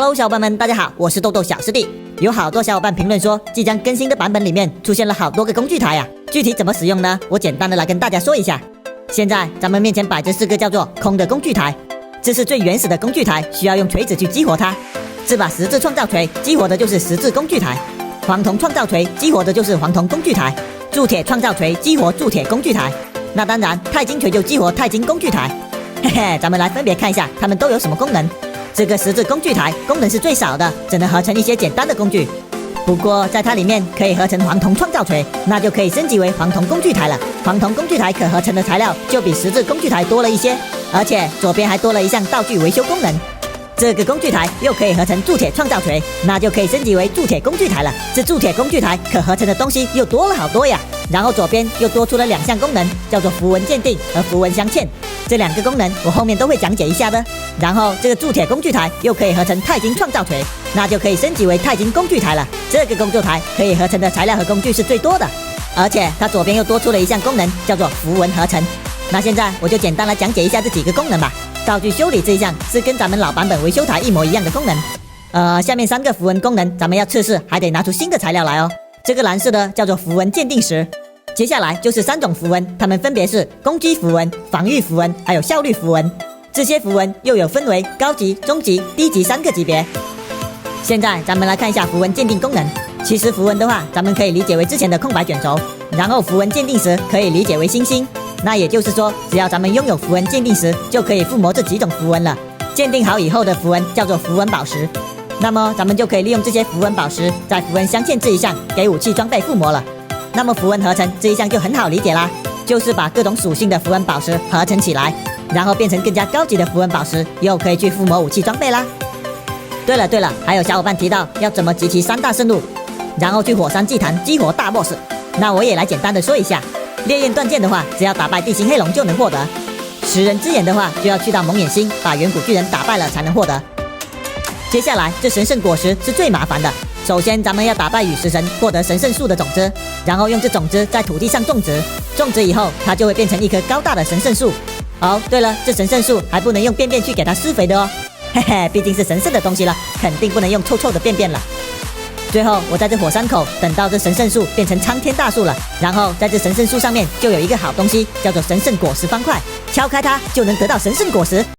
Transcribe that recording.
Hello， 小伙伴们，大家好，我是豆豆小师弟。有好多小伙伴评论说，即将更新的版本里面出现了好多个工具台呀，具体怎么使用呢？我简单的来跟大家说一下。现在咱们面前摆着4个叫做空的工具台，这是最原始的工具台，需要用锤子去激活它。这把十字创造锤激活的就是十字工具台，黄铜创造锤激活的就是黄铜工具台，铸铁创造锤激活铸铁工具台。那当然，钛金锤就激活钛金工具台。嘿嘿，咱们来分别看一下它们都有什么功能。这个十字工具台功能是最少的，只能合成一些简单的工具。不过在它里面可以合成黄铜创造锤，那就可以升级为黄铜工具台了。黄铜工具台可合成的材料就比十字工具台多了一些，而且左边还多了一项道具维修功能。这个工具台又可以合成铸铁创造锤，那就可以升级为铸铁工具台了。这铸铁工具台可合成的东西又多了好多呀。然后左边又多出了2项功能，叫做符文鉴定和符文镶嵌。这2个功能我后面都会讲解一下的。然后这个铸铁工具台又可以合成钛金创造锤，那就可以升级为钛金工具台了。这个工作台可以合成的材料和工具是最多的，而且它左边又多出了一项功能，叫做符文合成。那现在我就简单来讲解一下这几个功能吧。道具修理这一项是跟咱们老版本维修台一模一样的功能。下面3个符文功能咱们要测试，还得拿出新的材料来哦。这个蓝色的叫做符文鉴定石。接下来就是3种符文，它们分别是攻击符文、防御符文，还有效率符文。这些符文又有分为高级、中级、低级3个级别。现在咱们来看一下符文鉴定功能。其实符文的话，咱们可以理解为之前的空白卷轴，然后符文鉴定石可以理解为星星。那也就是说，只要咱们拥有符文鉴定石，就可以附魔这几种符文了。鉴定好以后的符文叫做符文宝石。那么咱们就可以利用这些符文宝石，在符文镶嵌这一项给武器装备附魔了。那么符文合成这一项就很好理解啦，就是把各种属性的符文宝石合成起来，然后变成更加高级的符文宝石，又可以去附魔武器装备啦。对了，还有小伙伴提到要怎么集齐3大圣路，然后去火山祭坛激活大 boss。那我也来简单的说一下。烈焰断剑的话，只要打败地形黑龙就能获得；食人之眼的话，就要去到蒙眼星把远古巨人打败了才能获得。接下来这神圣果实是最麻烦的。首先咱们要打败陨石神，获得神圣树的种子，然后用这种子在土地上种植，种植以后它就会变成一棵高大的神圣树。哦，对了，这神圣树还不能用便便去给它施肥的哦，嘿嘿，毕竟是神圣的东西了，肯定不能用臭臭的便便了。最后我在这火山口等到这神圣树变成苍天大树了，然后在这神圣树上面就有一个好东西，叫做神圣果实方块，敲开它就能得到神圣果实。